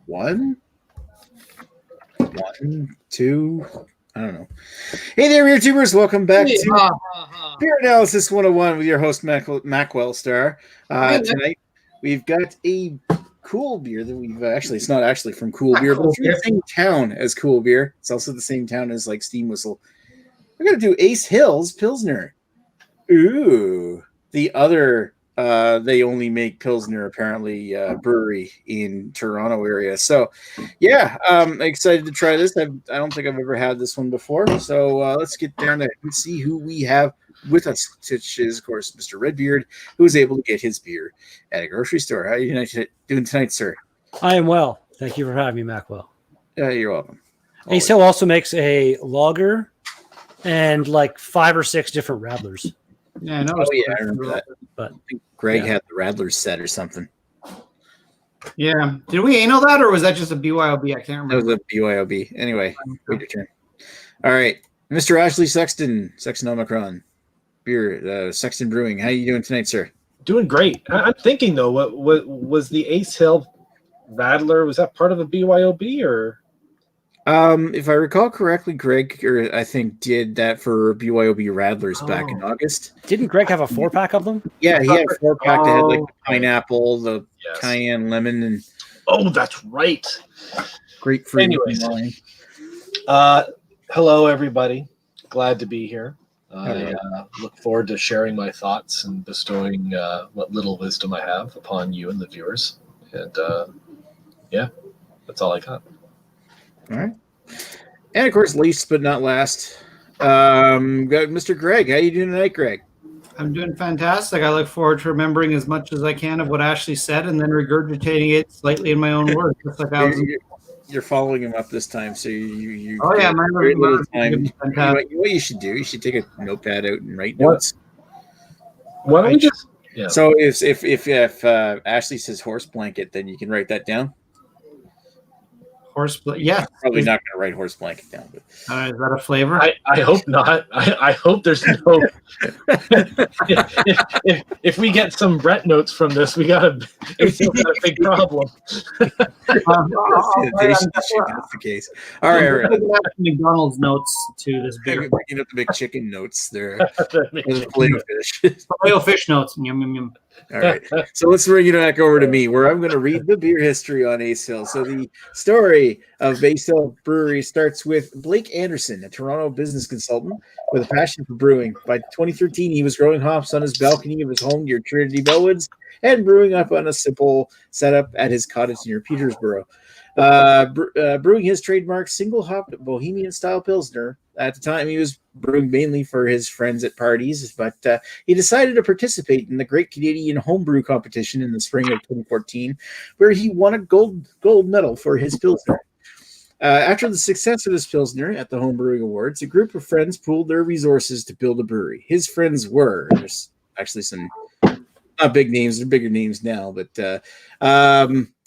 One, two. I don't know. Hey there, YouTubers. Welcome back to Beer Analysis 101 with your host, Macwell Star. Tonight, we've got a cool beer that we've it's not actually from Cool Beer, but it's from the same town as Cool Beer. It's also the same town as like Steam Whistle. We're going to do Ace Hill's Pilsner. Ooh. The other, they only make Pilsner, apparently, brewery in Toronto area. So, yeah, I'm excited to try this. I don't think I've ever had this one before. So let's get down to and see who we have with us, which is, of course, Mr. Redbeard, who was able to get his beer at a grocery store. How are you doing tonight, sir? I am well. Thank you for having me, Macwell. You're welcome. Ace Hill also makes a lager and like 5 or 6 different radlers. Yeah, I know. I remember that. But I think Greg had the Radler set or something. Yeah. Did we know that, or was that just a BYOB? I can't remember. That was a BYOB. Anyway, wait your turn. All right. Mr. Ashley Sexton Omicron, beer, Sexton Brewing. How are you doing tonight, sir? Doing great. I'm thinking, though, what was the Ace Hill Radler? Was that part of a BYOB, or? If I recall correctly, Greg, I think, did that for BYOB Radlers back in August. Didn't Greg have a 4-pack of them? Yeah, he had a 4-pack that had like the pineapple, the cayenne lemon, and that's right. Grapefruit. Anyways, hello everybody. Glad to be here. I look forward to sharing my thoughts and bestowing what little wisdom I have upon you and the viewers. And that's all I got. All right. And of course, least but not last, got Mr. Greg. How you doing tonight, Greg? I'm doing fantastic. I look forward to remembering as much as I can of what Ashley said and then regurgitating it slightly in my own words. Just like you're following him up this time, so you oh yeah, my little time. What you should do, you should take a notepad out and write notes. Why don't we just? Yeah. So if Ashley says horse blanket, then you can write that down. Horse yeah, probably not going to write horse blanket down. But is that a flavor? I hope not. I hope there's no. if we get some Brett notes from this, we got a big problem. That's the case. All right. McDonald's notes to this beer. Picking up the big chicken notes there. Filet fish notes. Yum yum yum. All right, so let's bring it back over to me, where I'm going to read the beer history on Ace Hill. So the story of Ace Hill Brewery starts with Blake Anderson, a Toronto business consultant with a passion for brewing. By 2013, he was growing hops on his balcony of his home near Trinity Bellwoods and brewing up on a simple setup at his cottage near Peterborough. Brewing his trademark single-hopped Bohemian-style Pilsner. At the time, he was brewing mainly for his friends at parties, but he decided to participate in the Great Canadian Homebrew Competition in the spring of 2014, where he won a gold medal for his Pilsner. After the success of his Pilsner at the Homebrewing Awards, a group of friends pooled their resources to build a brewery. His friends were, there's actually some not big names, they're bigger names now, but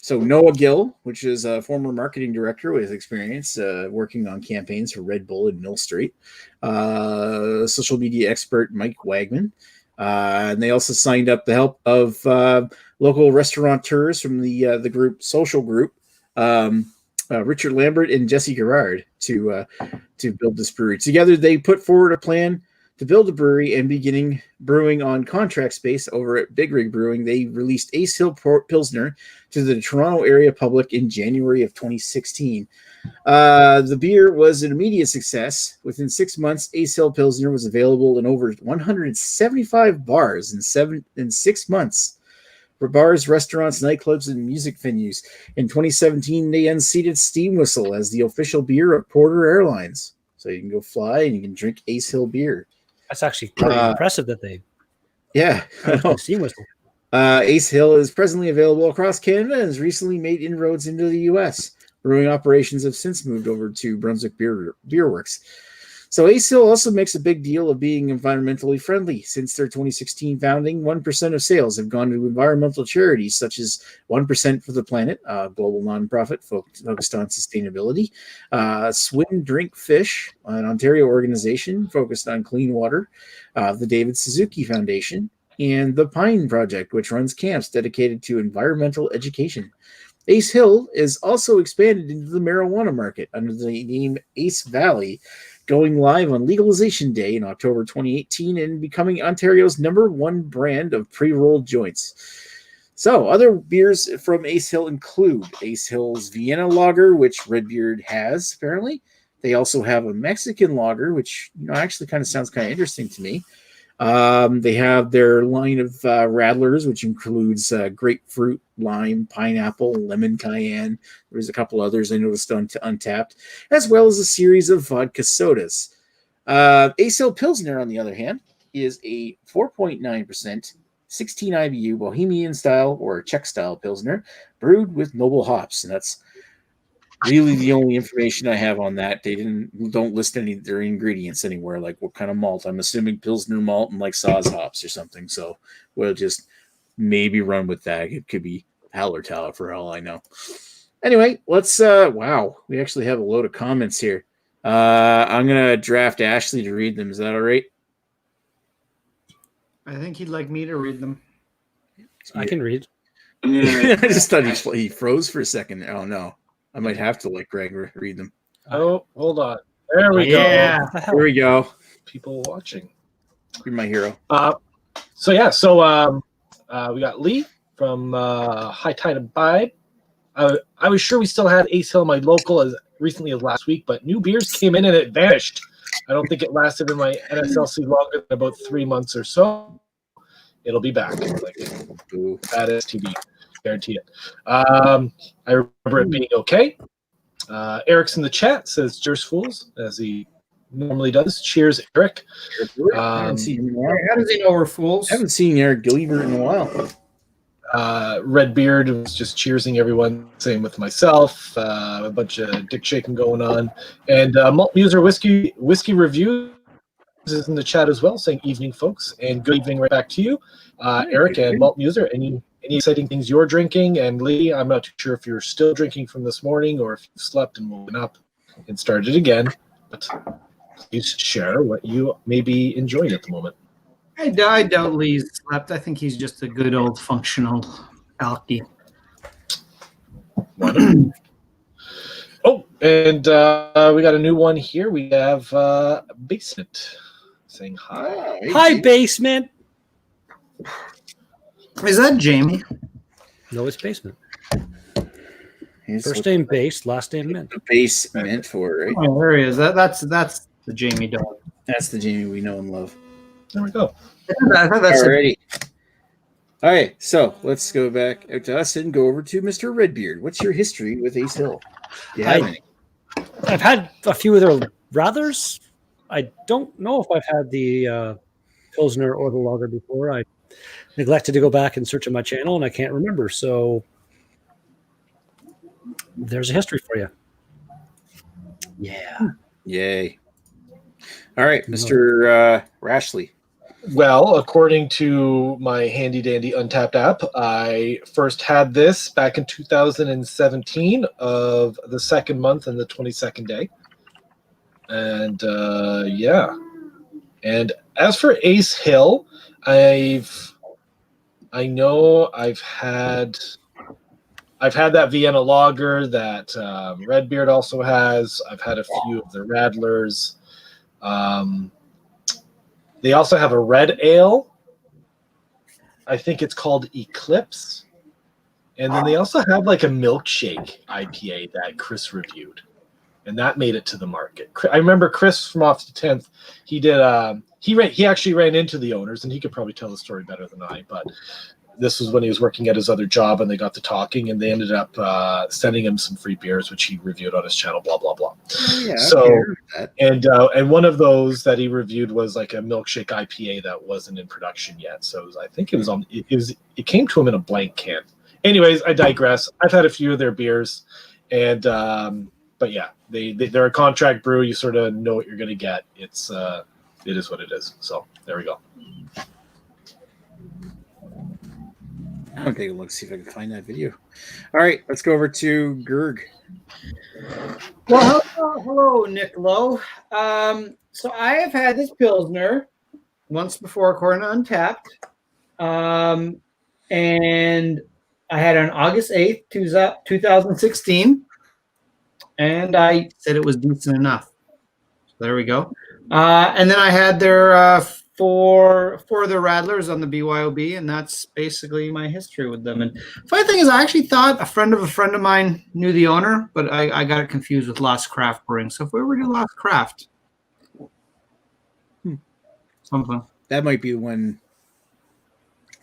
so Noah Gill, which is a former marketing director with experience working on campaigns for Red Bull and Mill Street, social media expert Mike Wagman, and they also signed up the help of local restaurateurs from the group Social Group, Richard Lambert and Jesse Gerard to build this brewery. Together, they put forward a plan to build a brewery and beginning brewing on contract space over at Big Rig Brewing. They released Ace Hill Pilsner to the Toronto area public in January of 2016. The beer was an immediate success. Within 6 months, Ace Hill Pilsner was available in over 175 bars in 6 months. For bars, restaurants, nightclubs, and music venues. In 2017, they unseated Steam Whistle as the official beer of Porter Airlines. So you can go fly and you can drink Ace Hill beer. That's actually pretty impressive that they. Yeah. Steam Whistle. Ace Hill is presently available across Canada and has recently made inroads into the U.S. Brewing operations have since moved over to Brunswick Beer Works. So Ace Hill also makes a big deal of being environmentally friendly. Since their 2016 founding, 1% of sales have gone to environmental charities such as 1% for the Planet, a global nonprofit focused on sustainability, Swim Drink Fish, an Ontario organization focused on clean water, the David Suzuki Foundation, and the Pine Project, which runs camps dedicated to environmental education. Ace Hill is also expanded into the marijuana market under the name Ace Valley, going live on legalization day in October 2018 and becoming Ontario's #1 brand of pre-rolled joints. So, other beers from Ace Hill include Ace Hill's Vienna Lager, which Redbeard has, apparently. They also have a Mexican lager, which actually kind of sounds kind of interesting to me. They have their line of radlers, which includes grapefruit, lime, pineapple, lemon cayenne. There's a couple others I noticed on Untapped, as well as a series of vodka sodas. Ace Hill Pilsner, on the other hand, is a 4.9%, 16 IBU Bohemian style or Czech style Pilsner, brewed with noble hops, and that's really the only information I have on that. They don't list any of their ingredients anywhere, like what kind of malt. I'm assuming Pilsner malt and like Saaz hops or something. So we'll just maybe run with that. It could be Hallertau for all I know. Anyway, let's wow, we actually have a load of comments here. I'm gonna draft Ashley to read them. Is that all right? I think he'd like me to read them. I can read. I just thought he froze for a second. Oh no. I might have to let Greg read them. Oh, hold on. There we go. Here we go. People watching. You're my hero. So we got Lee from High Tide Abide. I was sure we still had Ace Hill, my local, as recently as last week, but new beers came in and it vanished. I don't think it lasted in my NSLC longer than about 3 months or so. It'll be back. Like that is TB. Guarantee it. I remember it being okay. Eric's in the chat says "Cheers, fools," as he normally does. Cheers, Eric. How does he know we're fools? I haven't seen Eric Gilbert in a while. Redbeard was just cheersing everyone. Same with myself. A bunch of dick shaking going on. And Malt Muser Whiskey Review is in the chat as well, saying "Evening, folks," and good evening right back to you, Eric and Malt Muser. Any exciting things you're drinking? And Lee, I'm not too sure if you're still drinking from this morning or if you've slept and woken up and started again. But please share what you may be enjoying at the moment. I doubt Lee's slept. I think he's just a good old functional alky. Oh, and we got a new one here. We have Basement saying hi. Hi, Basement. Is that Jamie? No, it's Basement. First name Base, last name Mint. The base meant for, right? Oh, there he is. That's the Jamie dog. That's the Jamie we know and love. There we go. I thought that's Alrighty. All right, so let's go back out to us and go over to Mr. Redbeard. What's your history with Ace Hill? Do you have any? I've had a few of their Rathers. I don't know if I've had the Pilsner or the Lager before. I neglected to go back and search on my channel, and I can't remember. So there's a history for you. Yeah. Yay. All right, Mr. Rashley. Well, according to my handy dandy Untapped app, I first had this back in 2017 of the second month and the 22nd day. And yeah. And as for Ace Hill, I've had that Vienna Lager that Redbeard also has. I've had a few of the Radlers. They also have a red ale. I think it's called Eclipse. And then they also have like a milkshake IPA that Chris reviewed. And that made it to the market. I remember Chris from Off the 10th, he did he actually ran into the owners, and he could probably tell the story better than I, but this was when he was working at his other job, and they got to talking, and they ended up sending him some free beers, which he reviewed on his channel, blah, blah, blah. Oh, yeah, so, and one of those that he reviewed was like a milkshake IPA that wasn't in production yet. So I think it came to him in a blank can. Anyways, I digress. I've had a few of their beers, and but yeah, they're a contract brew. You sort of know what you're going to get. It is what it is. So there we go. I'm going to take a look, see if I can find that video. All right, let's go over to Gerg. Well, hello, Nick Lowe. So I have had this Pilsner once before, according to Untapped. And I had it on August 8th, 2016, and I said it was decent enough. So there we go. And then I had their four of their Radlers on the BYOB, and that's basically my history with them. And funny thing is, I actually thought a friend of mine knew the owner, but I got it confused with Lost Craft Brewing. So if we ever do Lost Craft, something. That might be the one.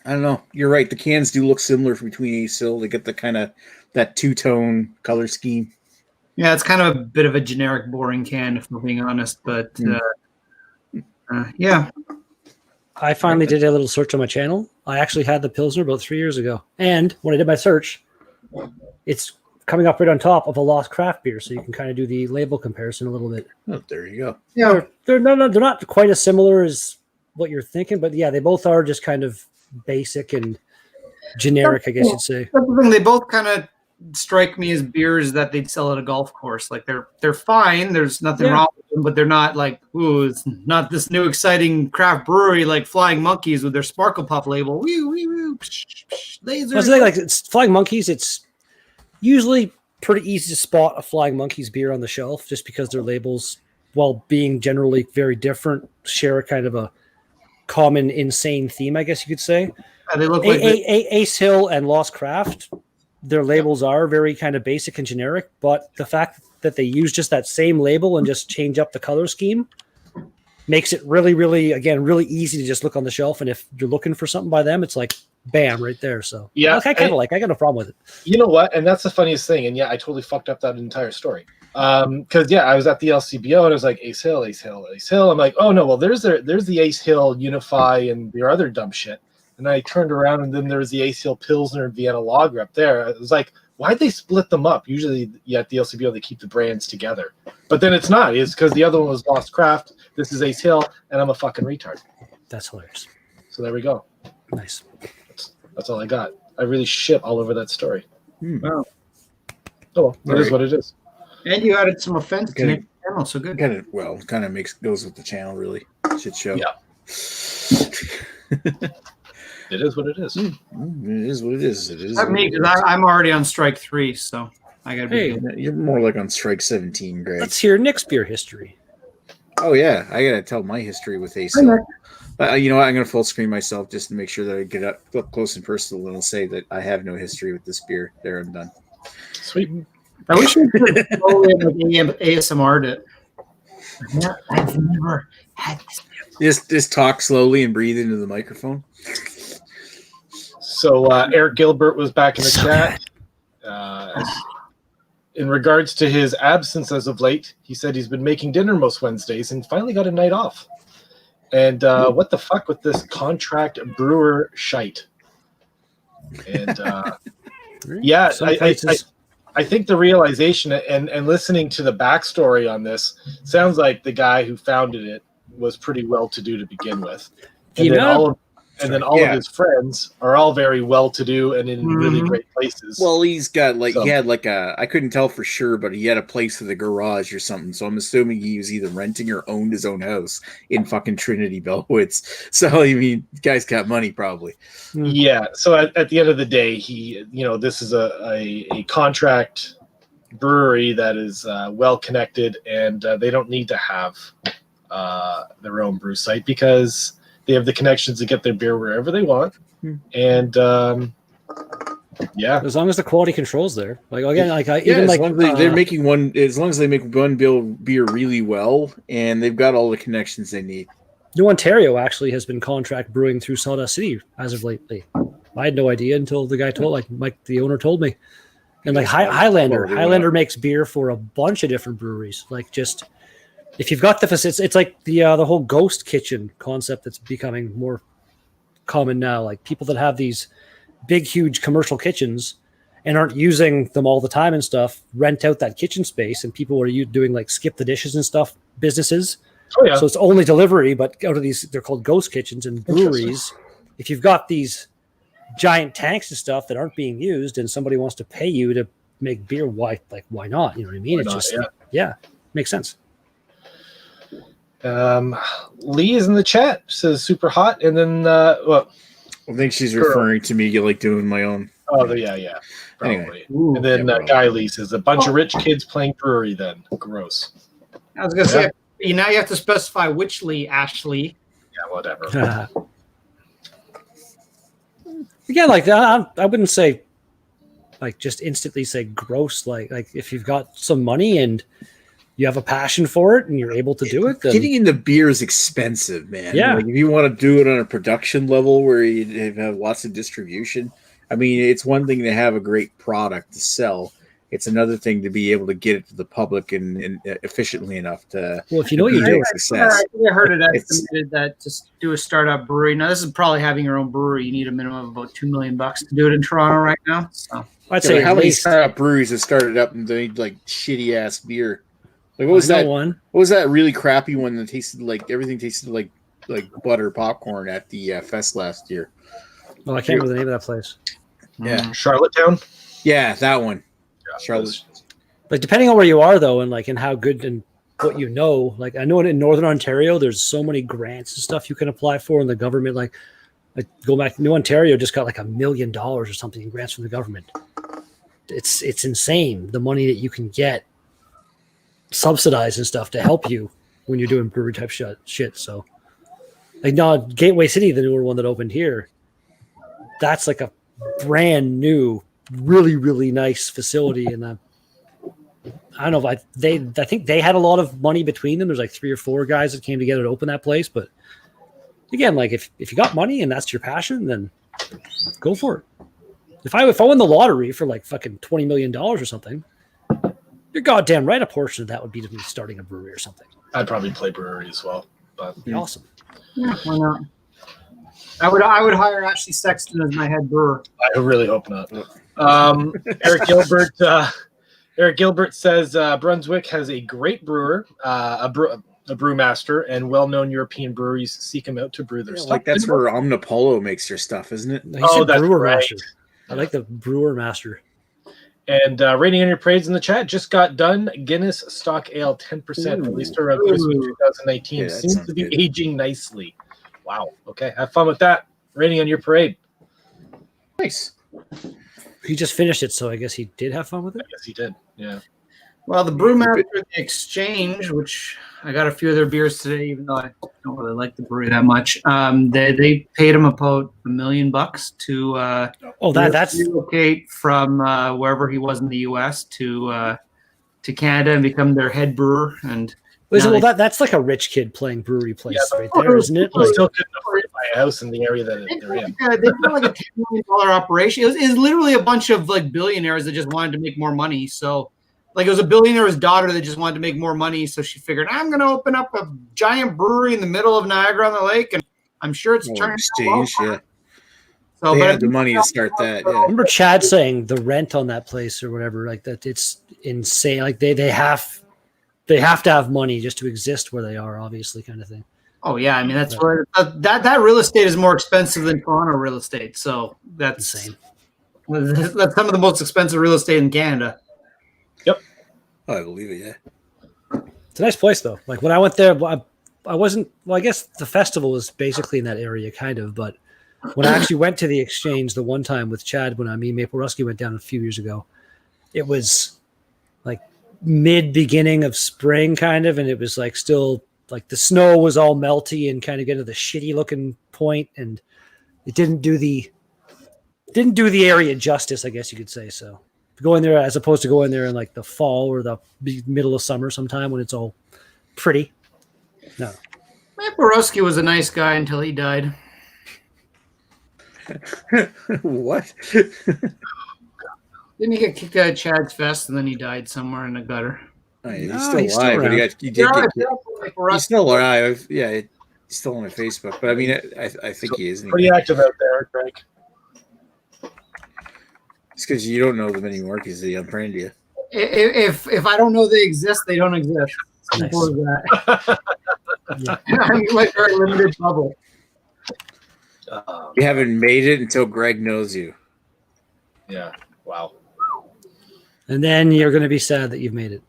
I don't know. You're right. The cans do look similar between Ace Hill. They get the kind of that two-tone color scheme. Yeah, it's kind of a bit of a generic, boring can, if we're being honest. But yeah. I finally did a little search on my channel. I actually had the Pilsner about 3 years ago. And when I did my search, it's coming up right on top of a Lost Craft beer. So you can kind of do the label comparison a little bit. Oh, there you go. Yeah. They're not quite as similar as what you're thinking. But yeah, they both are just kind of basic and generic, I guess you'd say. That's the thing. They both kind of strike me as beers that they'd sell at a golf course. Like they're fine. There's nothing wrong with them, but they're not like, ooh, it's not this new exciting craft brewery like Flying Monkeys with their Sparkle Puff label. Woo, woo, woo, psh, psh, laser. That's the thing, like it's Flying Monkeys. It's usually pretty easy to spot a Flying Monkeys beer on the shelf just because their labels, while being generally very different, share a kind of a common insane theme, I guess you could say. They look like Ace Hill and Lost Craft, their labels are very kind of basic and generic, but the fact that they use just that same label and just change up the color scheme makes it really, really, again, really easy to just look on the shelf. And if you're looking for something by them, it's like, bam, right there. So yeah, I kind of I got no problem with it. You know what? And that's the funniest thing. And yeah, I totally fucked up that entire story. Because yeah, I was at the LCBO and I was like, Ace Hill, Ace Hill, Ace Hill. I'm like, oh no, well there's the Ace Hill Unify and your other dumb shit. And I turned around and then there was the Ace Hill Pilsner and Vienna Lager up there. It was like, why'd they split them up? Usually at the LCBO they keep the brands together. But then it's not. It's because the other one was Lost Craft. This is Ace Hill, and I'm a fucking retard. That's hilarious. So there we go. Nice. That's all I got. I really shit all over that story. Wow. Oh well, it is what it is. And you added some offense to the channel, so good. Kind of goes with the channel, really. Shit show. Yeah. It is what it is. It is what it is. It is. Not me, because I'm already on strike 3, so I gotta be. Hey, You're more like on strike 17, Greg. let's hear Nick's beer history. Oh yeah, I gotta tell my history with Ace Hill. You know what? I'm gonna full screen myself just to make sure that I get up close and personal and say that I have no history with this beer. There, I'm done. Sweet. I wish we could ASMR'd it. Yeah, I've never had this. Just talk slowly and breathe into the microphone. So Eric Gilbert was back in the chat. In regards to his absence as of late, he said he's been making dinner most Wednesdays and finally got a night off. And what the fuck with this contract brewer shite? And yeah, I think the realization and listening to the backstory on this sounds like the guy who founded it was pretty well-to-do to begin with. And then all of his friends are all very well-to-do and in really great places. Well, he's got he had I couldn't tell for sure, but he had a place with a garage or something. So I'm assuming he was either renting or owned his own house in fucking Trinity Bellwoods. So I mean, the guy's got money probably. Yeah. So at the end of the day, this is a contract brewery that is well connected, and they don't need to have their own brew site because they have the connections to get their beer wherever they want. And yeah, as long as the quality control's there. Like again, they're making one. As long as they make one beer really well, and they've got all the connections they need. New Ontario actually has been contract brewing through Sawdust City as of lately. I had no idea until the guy Mike, the owner, told me. And Highlander makes beer for a bunch of different breweries. Like just. If you've got the facility, it's like the whole ghost kitchen concept that's becoming more common now. Like people that have these big, huge commercial kitchens and aren't using them all the time and stuff, rent out that kitchen space, and people are doing like skip the dishes and stuff businesses. Oh yeah. So it's only delivery, but out of these, they're called ghost kitchens and breweries. If you've got these giant tanks and stuff that aren't being used, and somebody wants to pay you to make beer, why not? You know what I mean? Makes sense. Lee is in the chat, says super hot, and then I think she's referring to me like doing my own Oh, yeah, probably. Anyway. Ooh. And then Yeah, Guy Lee says a bunch of rich kids playing brewery. Then gross. I was gonna say now you have to specify which Lee, Ashley. Yeah, whatever. Again, like I wouldn't say like just instantly say gross. Like if you've got some money and you have a passion for it and you're able to do it, then Getting into beer is expensive, man. Yeah. Like, if you want to do it on a production level where you have lots of distribution, I mean, it's one thing to have a great product to sell. It's another thing to be able to get it to the public and efficiently enough to. well, if you know what you're doing, success. I think I heard it It's- estimated that to do a startup brewery. Now, this is probably having your own brewery. You need a minimum of about $2 million to do it in Toronto right now. So I'd Yeah, say but how at many least startup breweries have started up and made like shitty ass beer? Like, what was I know that? one. What was that really crappy one that tasted like everything tasted like butter popcorn at the fest last year? Oh, I can't remember the name of that place. Yeah, Charlottetown. yeah, that one. Yeah, Charlotte. Like depending on where you are though, and like and how good and what you know, like I know in Northern Ontario, there's so many grants and stuff you can apply for, and the government like go back to New Ontario just got like $1 million or something in grants from the government. It's insane the money that you can get subsidized and stuff to help you when you're doing brewery type shit. So like no, Gateway City, the newer one that opened here, that's like a brand new, really, really nice facility. And I don't know if I think they had a lot of money between them. There's like 3 or 4 guys that came together to open that place. But again, like if you got money and that's your passion, then go for it. If I won the lottery for like fucking $20 million or something, you're goddamn right. A portion of that would be to me starting a brewery or something. I'd probably play brewery as well, but It'd be awesome. yeah, why not? I would hire Ashley Sexton as my head brewer. I really hope not. Eric Gilbert. Eric Gilbert says Brunswick has a great brewer, a brewmaster, and well-known European breweries seek him out to brew their stuff. Like that's where Omnipolo makes their stuff, isn't it? He Oh, said that's brewer right. master. I like the brewer master. And rating on your parades in the chat just got done. Guinness Stock Ale 10%, released around Christmas 2019. Yeah, that Seems sounds to be good. aging nicely. Wow. Okay, have fun with that. Rating on your parade. Nice. He just finished it, so I guess he did have fun with I it. guess he did. Yeah. Well, the Brewmaster at the Exchange, which I got a few of their beers today, even though I don't really like the brewery that much. They paid him about $1 million to Oh, that's relocate from wherever he was in the U.S. to Canada and become their head brewer. And well, that's like a rich kid playing brewery place right there, isn't it? I Like, still couldn't afford to buy a house in the area that they're in. they did like a $10 million operation. It was literally a bunch of like billionaires that just wanted to make more money. So, like, it was a billionaire's daughter that just wanted to make more money. So she figured, I'm going to open up a giant brewery in the middle of Niagara on the Lake, and I'm sure it's turning out Exchange, well. yeah. So, They but had the money to start that. Yeah. remember Chad saying the rent on that place or whatever, like that it's insane. Like they have to have money just to exist where they are, obviously, kind of thing. Oh yeah, I mean that's where that real estate is more expensive than Toronto real estate. So that's Insane. That's some of the most expensive real estate in Canada. Oh, I believe it, yeah. It's a nice place though. Like when I went there, I wasn't. Well, I guess the festival was basically in that area, kind of. But when I actually went to the Exchange the one time with Chad, when Maple Rusky went down a few years ago, it was like beginning of spring, kind of, and it was like still like the snow was all melty and kind of getting to the shitty looking point, and it didn't do the area justice, I guess you could say. So going there as opposed to going there in like the fall or the middle of summer sometime when it's all pretty. No. Borowski was a nice guy until he died. What? Didn't he get kicked out of Chad's Fest and then he died somewhere in the gutter? Oh, yeah, No, he's still alive, but he's still alive. Yeah, he's still on my Facebook. But I mean, I think he is. Pretty active out there, Greg. It's because you don't know them anymore because they unfriend you. If I don't know they exist, they don't exist. Simple as that. Yeah. I'm like very limited bubble. You haven't made it until Greg knows you. Yeah. Wow. And then you're going to be sad that you've made it.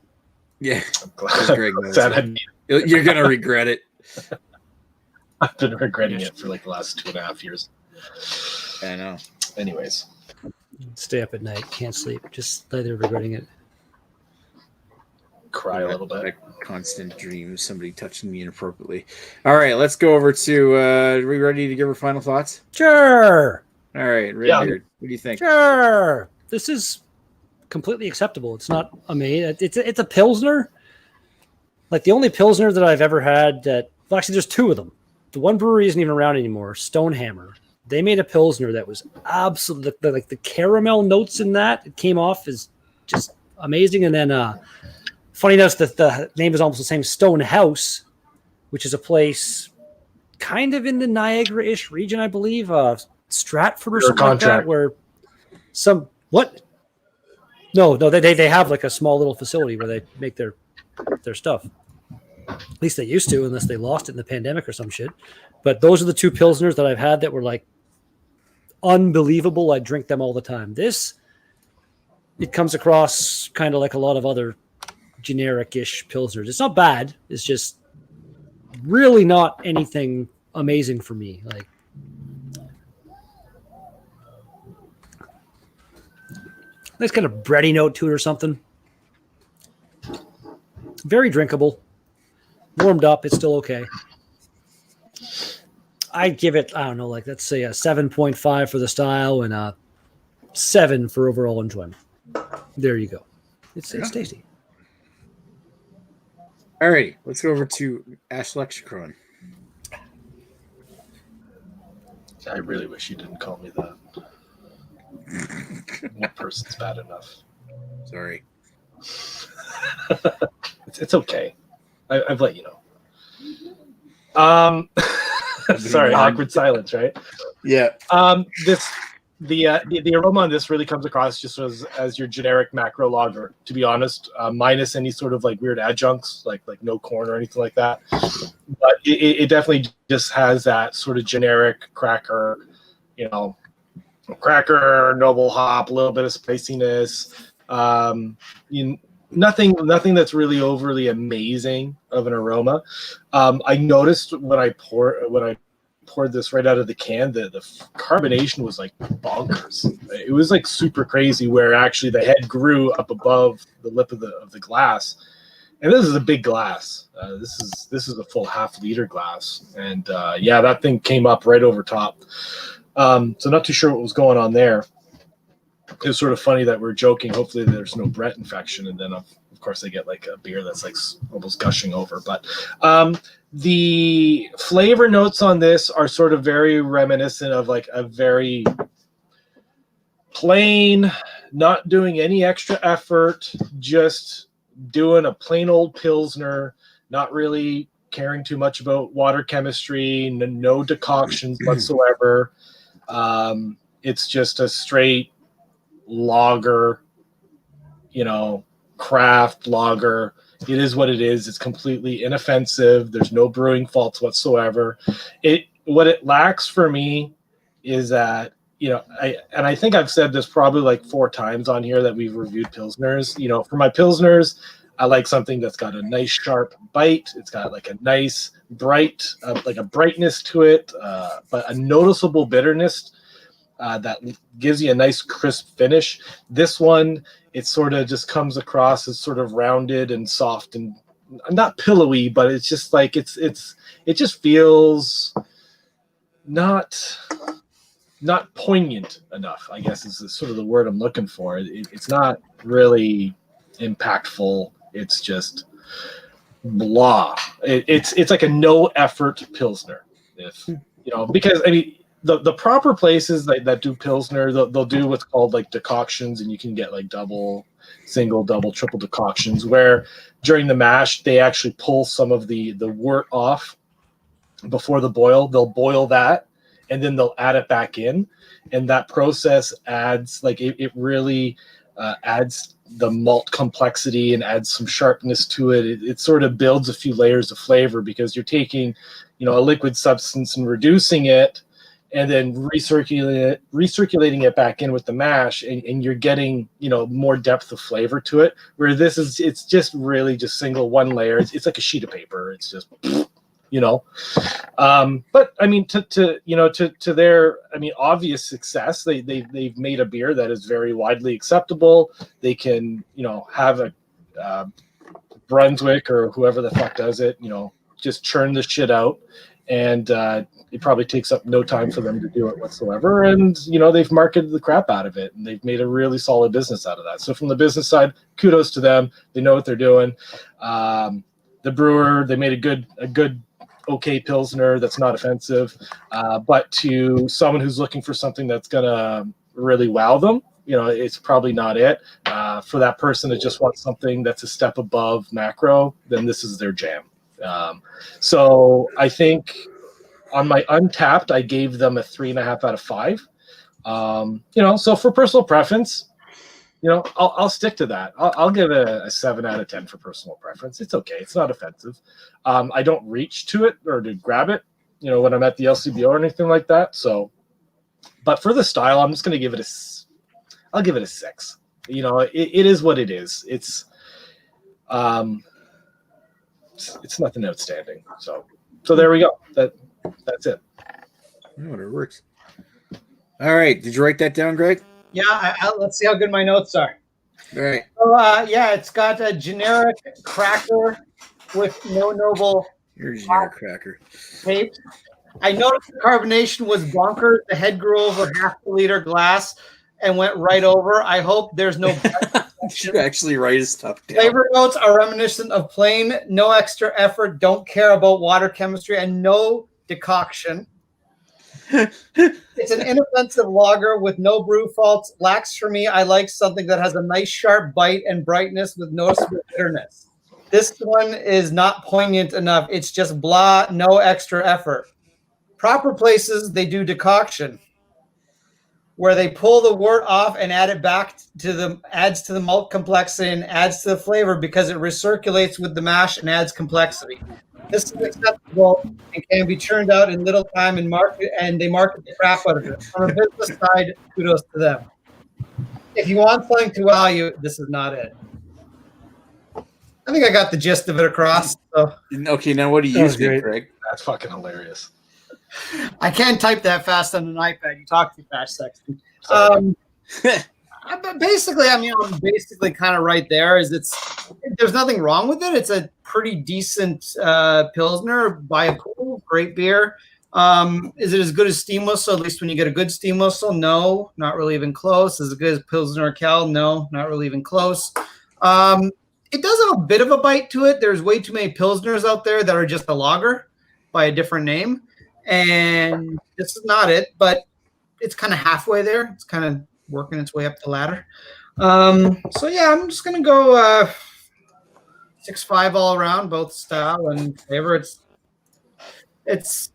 Yeah, I'm glad. Greg knows Sad you. I made it. You're gonna regret it. I've been regretting it for like the last 2.5 years. I know. Anyways. Stay up at night, can't sleep, just later regretting it. Cry a little bit. That constant dream of somebody touching me inappropriately. All right, let's go over to. Are we ready to give our final thoughts? Sure. All right, Red Yeah. Beard, what do you think? Sure. This is completely acceptable. It's not amazing. It's a Pilsner. Like the only Pilsner that I've ever had that, well, actually, there's two of them. The one brewery isn't even around anymore, Stonehammer. They made a Pilsner that was absolutely, like the caramel notes in that, it came off as just amazing. And then, funny enough, the name is almost the same, Stone House, which is a place kind of in the Niagara-ish region, I believe, Stratford or something like that, where some, what? No, they have like a small little facility where they make their stuff. At least they used to, unless they lost it in the pandemic or some shit. But those are the two Pilsners that I've had that were like unbelievable. I drink them all the time. This, it comes across kind of like a lot of other generic-ish Pilsners. It's not bad. It's just really not anything amazing for me. Like, nice kind of bready note to it or something. Very drinkable. Warmed up, it's still okay. I'd give it, I don't know, like let's say a 7.5 for the style and a 7 for overall enjoyment. There you go. It's tasty. All right, let's go over to Ash Lexicron. I really wish you didn't call me that. One person's bad enough. Sorry. It's okay. I've let you know. Sorry, awkward silence, right? Yeah. The aroma on this really comes across just as your generic macro lager, to be honest, minus any sort of like weird adjuncts, like no corn or anything like that. But it definitely just has that sort of generic cracker, cracker, noble hop, a little bit of spiciness. Nothing that's really overly amazing of an aroma. I noticed when I poured this right out of the can, the carbonation was like bonkers. It was like super crazy, where actually the head grew up above the lip of the glass. And this is a big glass. This is a full half-liter glass, and that thing came up right over top. So not too sure what was going on there. It was sort of funny that we're joking. Hopefully there's no Brett infection, and then of course I get like a beer that's like almost gushing over. But the flavor notes on this are sort of very reminiscent of like a very plain, not doing any extra effort, just doing a plain old Pilsner, not really caring too much about water chemistry, no decoctions whatsoever. It's just a straight lager, craft lager. It is what it is. It's completely inoffensive. There's no brewing faults whatsoever. What it lacks for me is that, I think I've said this probably like 4 times on here that we've reviewed Pilsners. For my Pilsners, I like something that's got a nice sharp bite. It's got like a nice bright, like a brightness to it, but a noticeable bitterness that gives you a nice crisp finish. This one, it sort of just comes across as sort of rounded and soft and not pillowy, but it's just like it just feels not poignant enough, I guess is sort of the word I'm looking for. It's not really impactful. It's just blah. It's like a no effort Pilsner, because I mean, the proper places that do Pilsner, they'll do what's called like decoctions, and you can get like single, double, triple decoctions, where during the mash they actually pull some of the wort off before the boil. They'll boil that, and then they'll add it back in, and that process adds like it really adds the malt complexity and adds some sharpness to it. It sort of builds a few layers of flavor, because you're taking a liquid substance and reducing it, and then recirculating it back in with the mash, and you're getting more depth of flavor to it. Where it's just really just single one layer. It's like a sheet of paper. It's just you know. But I mean, to their, I mean, obvious success, they've made a beer that is very widely acceptable. They can, have a Brunswick or whoever the fuck does it, just churn this shit out, and it probably takes up no time for them to do it whatsoever. And they've marketed the crap out of it, and they've made a really solid business out of that. So from the business side, kudos to them. They know what they're doing. The brewer, they made a good okay Pilsner that's not offensive, but to someone who's looking for something that's gonna really wow them, it's probably not it. For that person that just wants something that's a step above macro, then this is their jam. So I think on my Untapped, I gave them a 3.5 out of 5. So for personal preference, I'll stick to that. I'll give it a 7 out of 10 for personal preference. It's okay. It's not offensive. I don't reach to it or to grab it, when I'm at the LCBO or anything like that. So, but for the style, I'm just going to give it I'll give it a 6. It is what it is. It's nothing outstanding. So there we go. That's it. It works. All right. Did you write that down, Greg? Yeah, let's see how good my notes are. All right. So, it's got a generic cracker with no noble Here's your cracker. tape. I noticed the carbonation was bonkers. The head grew over half the liter glass and went right over. I hope there's no... You should actually write his stuff down. Flavor notes are reminiscent of plain, no extra effort, don't care about water chemistry, and no decoction. It's an inoffensive lager with no brew faults. Lacks for me. I like something that has a nice sharp bite and brightness with noticeable bitterness. This one is not poignant enough. It's just blah, no extra effort. Proper places, they do decoction, where they pull the wort off and add it back adds to the malt complexity and adds to the flavor because it recirculates with the mash and adds complexity. This is acceptable and can be churned out in little time and they market the crap out of it. From a business side, kudos to them. If you want something to wow you, this is not it. I think I got the gist of it across. So. Okay, now what do you use, Greg? That's fucking hilarious. I can't type that fast on an iPad. You talk too fast, Sexton. But basically, I'm basically kind of right there. There's nothing wrong with it. It's a pretty decent Pilsner by a pool, great beer. Is it as good as steam whistle? At least when you get a good steam whistle, no, not really even close. Is it good as Pilsner Kel? No, not really even close. It does have a bit of a bite to it. There's way too many Pilsners out there that are just a lager by a different name. And this is not it, but it's kind of halfway there. It's kind of working its way up the ladder. I'm just going to go 6.5 all around, both style and flavor. It's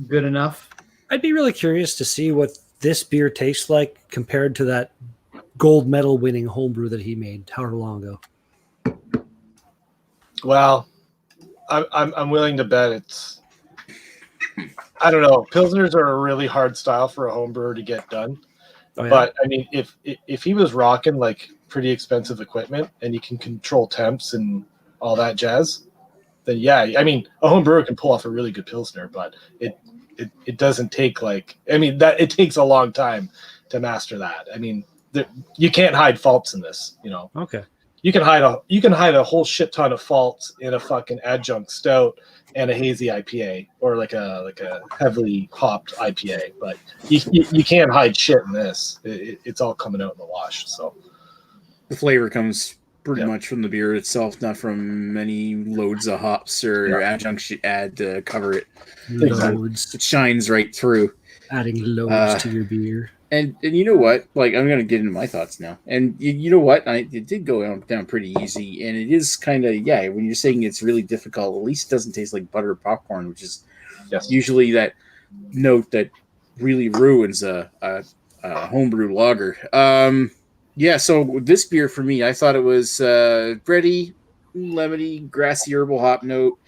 good enough. I'd be really curious to see what this beer tastes like compared to that gold medal winning homebrew that he made however long ago. Well, I'm willing to bet it's... I don't know. Pilsners are a really hard style for a home brewer to get done. Oh, yeah. But I mean, if he was rocking like pretty expensive equipment and you can control temps and all that jazz, then yeah, I mean, a home brewer can pull off a really good Pilsner, but it doesn't take it takes a long time to master that. I mean, you can't hide faults in this, Okay. You can hide a whole shit ton of faults in a fucking adjunct stout and a hazy IPA or like a heavily hopped IPA, but you can't hide shit in this. It's all coming out in the wash. So the flavor comes pretty much from the beer itself, not from any loads of hops or adjuncts you add to cover it. Loads. It shines right through. Adding loads to your beer. And you know what? Like, I'm going to get into my thoughts now. And you know what? It did go down pretty easy. And it is kind of, when you're saying it's really difficult, at least it doesn't taste like butter or popcorn, which is usually that note that really ruins a homebrew lager. So this beer for me, I thought it was bready, lemony, grassy herbal hop note,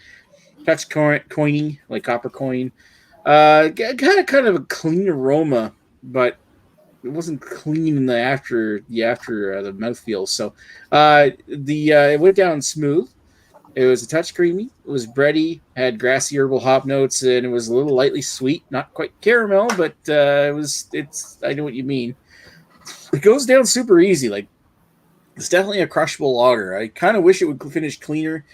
touch coiny, like copper coin. Kind of a clean aroma, but it wasn't clean in the after the mouthfeel. So it went down smooth. It was a touch creamy. It was bready, had grassy herbal hop notes, and it was a little lightly sweet. Not quite caramel, but it's. I know what you mean. It goes down super easy. Like, it's definitely a crushable lager. I kind of wish it would finish cleaner,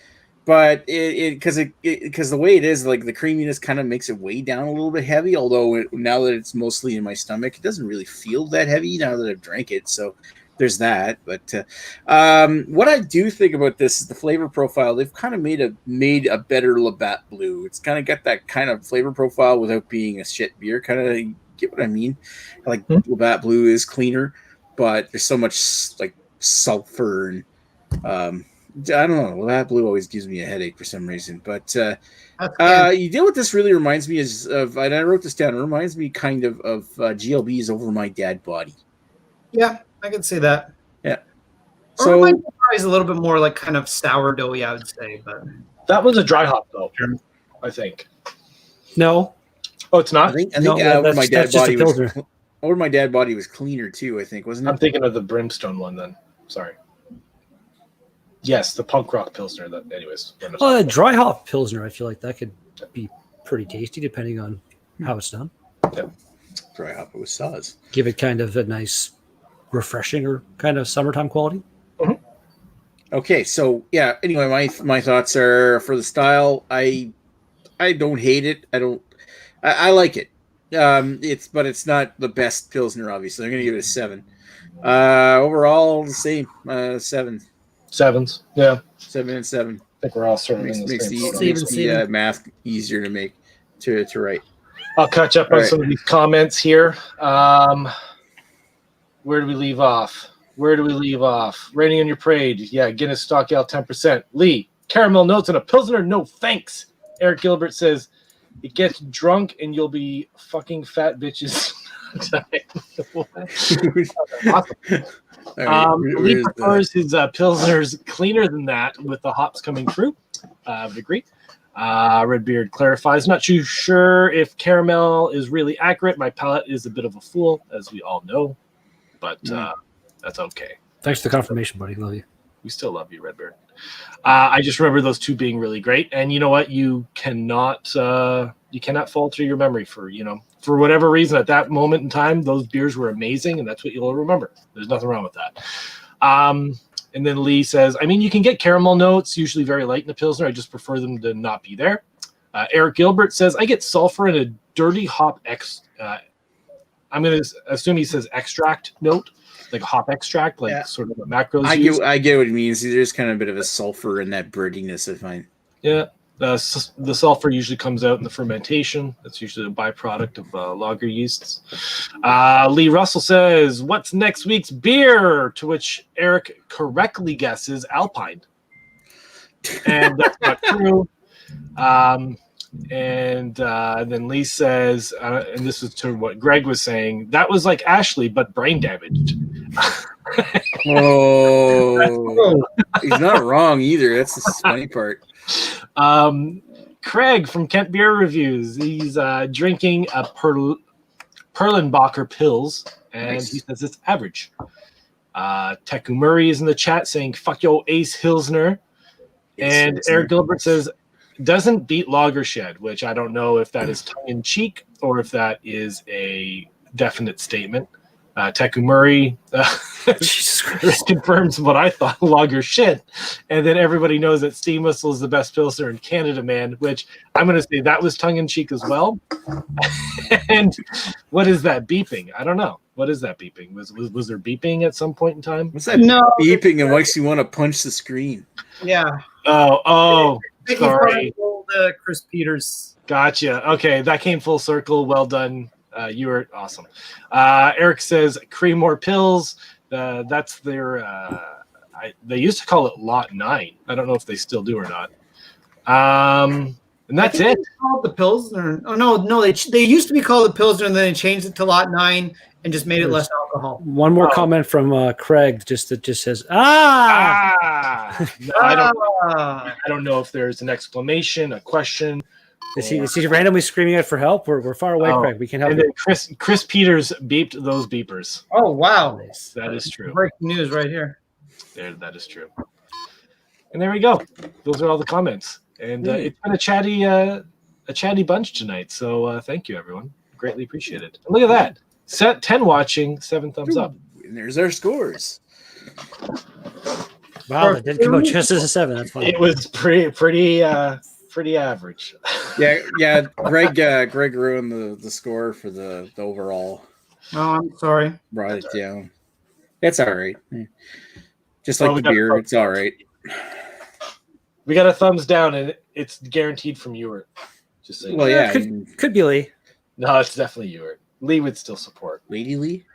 but because the way it is, like the creaminess kind of makes it way down a little bit heavy. Although now that it's mostly in my stomach, it doesn't really feel that heavy now that I've drank it. So there's that. But what I do think about this is the flavor profile. They've kind of made a better Labatt Blue. It's kind of got that kind of flavor profile without being a shit beer. Kind of get what I mean? Like Labatt Blue is cleaner, but there's so much like sulfur and I don't know. Labatt Blue always gives me a headache for some reason. But you know what this really reminds me of, and I wrote this down. It reminds me kind of GLB's Over My Dead Body. Yeah, I can see that. Yeah. So my is a little bit more like kind of sourdoughy, I would say, but That was a dry hop though, I think. No. Oh, it's not? I think No, Over My Dead that's just a Body was Pilsner. Over My Dead Body was cleaner too, I think, wasn't it? I'm thinking of the Brimstone one then. Sorry. Yes, the punk rock Pilsner. That, anyways. A dry hop Pilsner, I feel like that could be pretty tasty depending on how it's done. Dry hop with Saaz. Give it kind of a nice, refreshing or kind of summertime quality. Okay, so yeah. Anyway, my thoughts are for the style. I don't hate it. I like it. But it's not the best Pilsner. Obviously, I'm going to give it a 7. Overall, the same 7. 7s. Yeah. 7 and 7. I think we're all sort of Makes in the same boat. the math easier to make to write. I'll catch up on some of these comments here. Where do we leave off? Raining on your parade. Yeah, Guinness Stock Ale 10%. Lee, caramel notes and a Pilsner? No thanks. Eric Gilbert says, it gets drunk and you'll be fucking fat bitches. Awesome. Lee prefers his Pilsners cleaner than that with the hops coming through. Would agree. Redbeard clarifies, not too sure if caramel is really accurate. My palate is a bit of a fool, as we all know, but that's okay. Thanks for the confirmation, buddy. Love you. We still love you, Redbeard. I just remember those two being really great, and you know what? You cannot falter your memory for whatever reason at that moment in time. Those beers were amazing, and that's what you'll remember. There's nothing wrong with that. And then Lee says, I mean, you can get caramel notes, usually very light in a Pilsner. I just prefer them to not be there. Eric Gilbert says, I get sulfur and a dirty hop I'm going to assume he says extract note, like a hop extract, like sort of what macros use. I get what it means. There's kind of a bit of a sulfur in that breadiness, I find. Yeah. The sulfur usually comes out in the fermentation. That's usually a byproduct of lager yeasts. Lee Russell says, what's next week's beer? To which Eric correctly guesses Alpine. And that's not true. And then Lee says, and this is to what Greg was saying, that was like Ashley, but brain damaged. Oh, he's not wrong either. That's the funny part. Craig from Kent Beer Reviews, he's drinking a Perlenbacher Pils, and nice. He says it's average. Teku Murray is in the chat saying, fuck yo, Ace Hilsner. And Eric Gilbert says, doesn't beat Lagershed, which I don't know if that is tongue-in-cheek or if that is a definite statement. Teku Murray confirms what I thought, lager shit. And then everybody knows that Steam Whistle is the best Pilsner in Canada, man, which I'm going to say that was tongue-in-cheek as well. And what is that beeping? I don't know. What is that beeping? Was there beeping at some point in time? What's that beeping and makes you want to punch the screen? Yeah. Oh, sorry. Chris Peters. Gotcha. Okay, that came full circle. Well done. You were awesome. Eric says Creamore Pills. That's their. They used to call it Lot 9. I don't know if they still do or not. And that's it. Called the Pilsner. Oh no, they used to be called the Pilsner, and then they changed it to Lot 9 and just made it less alcohol. One more comment from Craig, that just says No, I don't know if there's an exclamation, a question. Is he randomly screaming out for help? We're far away, Craig. We can help. And then Chris Peters beeped those beepers. Oh wow, that is true. Breaking news right here. That is true. And there we go. those are all the comments, and it's been a chatty bunch tonight. So thank you, everyone. Greatly appreciated. And look at that. 10 watching, 7 thumbs up. And there's our scores. Wow, that did come out just as a 7. That's funny. It was pretty average. Yeah. Greg ruined the score for the overall. Oh, I'm sorry. Brought it down. It's all right. Just like the beer, it's all right. We got a thumbs down, and it's guaranteed from Ewart. Just saying. Well, yeah, could be Lee. No, it's definitely Ewart. Lee would still support. Lady Lee.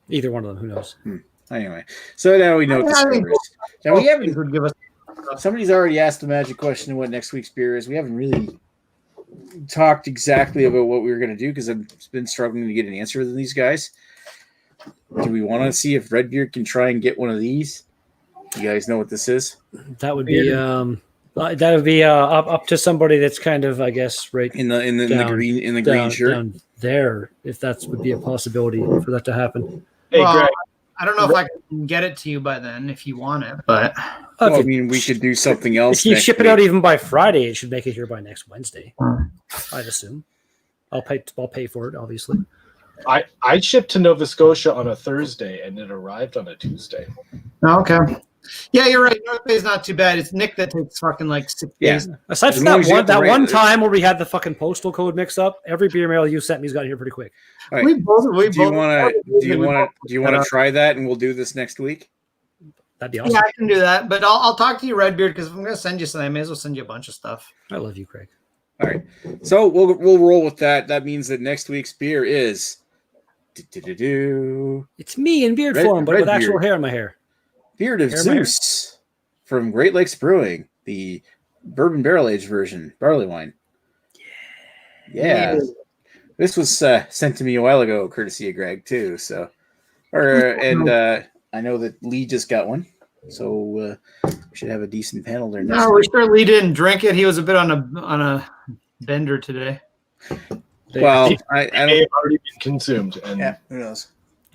Either one of them. Who knows? Anyway, so now we know what the score is. Now we haven't. Give us. Somebody's already asked the magic question of what next week's beer is. We haven't really talked exactly about what we were going to do because I've been struggling to get an answer from these guys. Do we want to see if Redbeard can try and get one of these? You guys know what this is? That would be up to somebody that's kind of, I guess, right in the green shirt down there. If that would be a possibility for that to happen. Hey, Greg. I don't know if I can get it to you by then if you want it, but I mean, we could do something else. If you ship it out even by Friday, it should make it here by next Wednesday. I'd assume. I'll pay for it, obviously. I shipped to Nova Scotia on a Thursday, and it arrived on a Tuesday. Okay. Yeah, you're right. North Bay is not too bad. It's Nick that takes fucking like 6 days. Aside from that one time where we had the fucking postal code mix up, every beer mail you sent me's got here pretty quick. Right. Do you want to try that, and we'll do this next week? That'd be awesome. Yeah, I can do that, but I'll talk to you, Redbeard, because if I'm going to send you something, I may as well send you a bunch of stuff. I love you, Craig. All right, so we'll roll with that. That means that next week's beer is. It's me in beard form, but with actual hair in my hair. Beard of Zeus from Great Lakes Brewing, the bourbon barrel aged version, barley wine. Yeah. This was sent to me a while ago, courtesy of Greg too. So, I know that Lee just got one, so we should have a decent panel there. No, we sure Lee didn't drink it. He was a bit on a bender today. Well, I may have already been consumed. And yeah, who knows?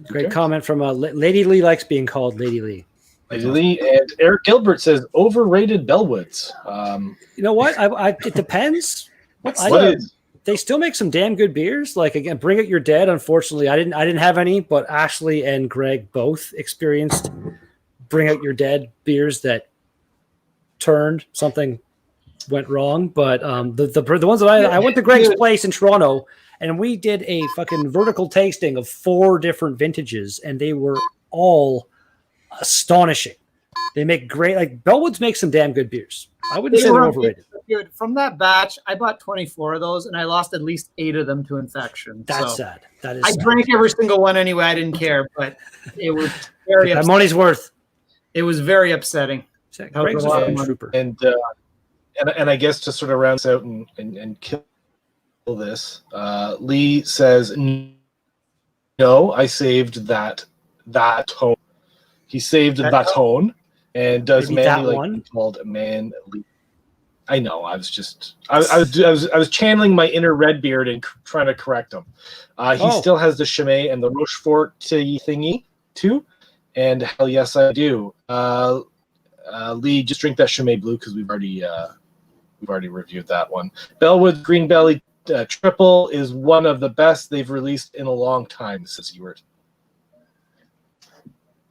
Great comment from Lady Lee likes being called Lady Lee. Lady Lee, and Eric Gilbert says overrated Bellwoods. You know what? It depends. They still make some damn good beers. Like, again, Bring It Your Dead. Unfortunately, I didn't have any, but Ashley and Greg both experienced Bring Out Your Dead beers that turned something went wrong. But the ones that I went to Greg's place in Toronto, and we did a fucking vertical tasting of 4 different vintages, and they were all astonishing. They make great, like Bellwoods makes some damn good beers. I wouldn't say they're overrated. Dude, from that batch, I bought 24 of those, and I lost at least 8 of them to infection. That's sad. That is. I drank every single one anyway. I didn't care, but it was very. That money's worth. It was very upsetting. Greg's a fucking trooper. And I guess to sort of round this out and kill this, Lee says, "No, I saved that tone." He saved that tone. And does maybe Manly like one? Be called Man Lee? I know. I was channeling my inner Redbeard and trying to correct him. He still has the Chimay and the Rochefort thingy too. And hell yes, I do. Lee, just drink that Chimay Blue because we've already reviewed that one. Bellwood Green Belly Triple is one of the best they've released in a long time, says Ewart.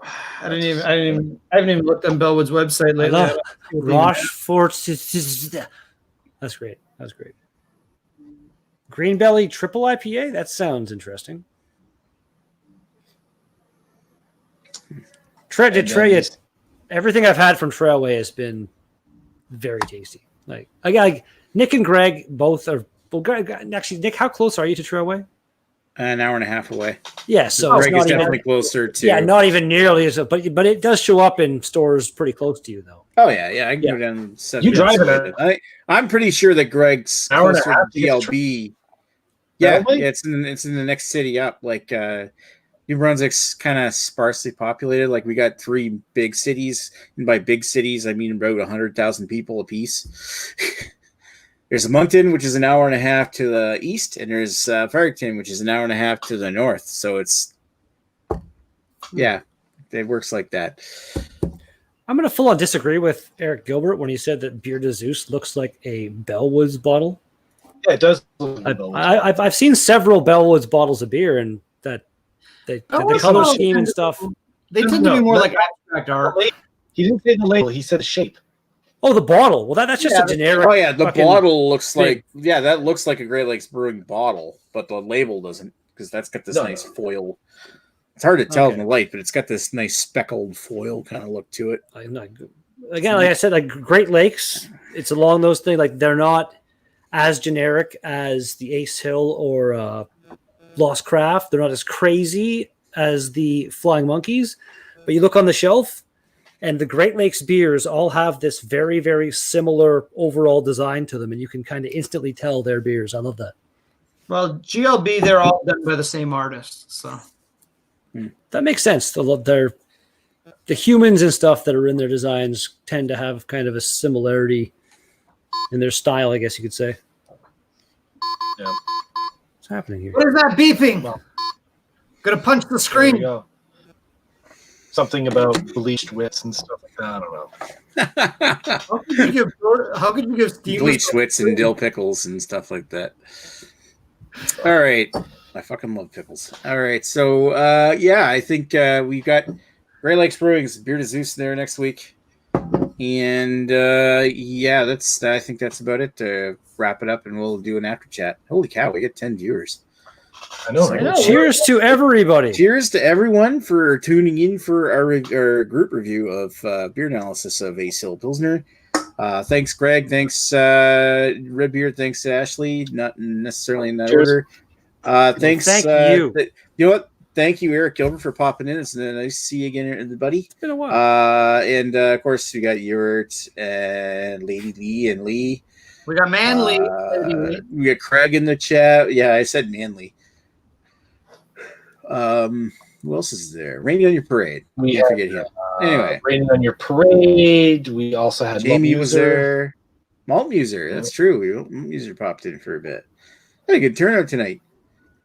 I haven't even looked on Bellwood's website lately. Rochefort. That's great. Green Belly Triple IPA. That sounds interesting. Everything I've had from Trailway has been very tasty. Like Nick and Greg both are. Well, actually, Nick, how close are you to Trailway? An hour and a half away. Yeah, so Greg is definitely closer to. Yeah, not even nearly as. But it does show up in stores pretty close to you, though. Oh yeah. I can go down. You drive it. I'm pretty sure that Greg's hour closer and to DLB. Yeah, it's in the next city up. Like New Brunswick's kind of sparsely populated. Like we got 3 big cities, and by big cities I mean about 100,000 people apiece. There's Moncton, which is an hour and a half to the east, and there's Farrington, which is an hour and a half to the north. So it's, it works like that. I'm going to full on disagree with Eric Gilbert when he said that Beer de Zeus looks like a Bellwoods bottle. Yeah, it does. Look like I've seen several Bellwoods bottles of beer, and that the color scheme and stuff. They tend to be more like abstract art. He didn't say the label. He said the shape. Oh, the bottle. Well, that's just a generic. Oh yeah, the bottle looks thing. like that looks like a Great Lakes Brewing bottle, but the label doesn't because that's got this nice foil. It's hard to tell in the light, but it's got this nice speckled foil kind of look to it. Again, like I said, like Great Lakes, it's along those things. Like they're not as generic as the Ace Hill or Lost Craft. They're not as crazy as the Flying Monkeys. But you look on the shelf, and the Great Lakes beers all have this very, very similar overall design to them, and you can kind of instantly tell they're beers. I love that. Well, GLB, they're all done by the same artist, so that makes sense. The humans and stuff that are in their designs tend to have kind of a similarity in their style, I guess you could say. Yeah. What's happening here? What is that beeping? Gonna punch the screen. There we go. Something about bleached wits and stuff like that. I don't know. How could you give Steve bleached wits and dill pickles and stuff like that? All right. I fucking love pickles. All right. So, I think we've got Great Lakes Brewing's Beer de Zeus there next week. And, I think that's about it to wrap it up, and we'll do an after chat. Holy cow, we get 10 viewers. I know, right? Cheers to everybody. Cheers to everyone for tuning in for our group review of beer analysis of Ace Hill Pilsner. Thanks, Greg. Thanks, Red Beard. Thanks, Ashley. Not necessarily in that order. Thanks. Thank you. You know what? Thank you, Eric Gilbert, for popping in. It's nice to see you again, everybody. It's been a while. And of course, we got Ewert and Lady Lee and Lee. We got Manly. We got Craig in the chat. Yeah, I said Manly. Who else is there? Raining on Your Parade. We Can't forget him. Anyway, Raining on Your Parade. We also had Jamie was there. Malt Muser. That's true. Malt Muser popped in for a bit. Had a good turnout tonight.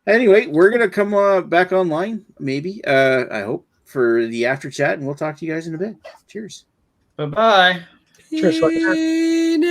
Anyway, we're gonna come back online, maybe. I hope for the after chat, and we'll talk to you guys in a bit. Cheers. Bye-bye. Cheers. Penis.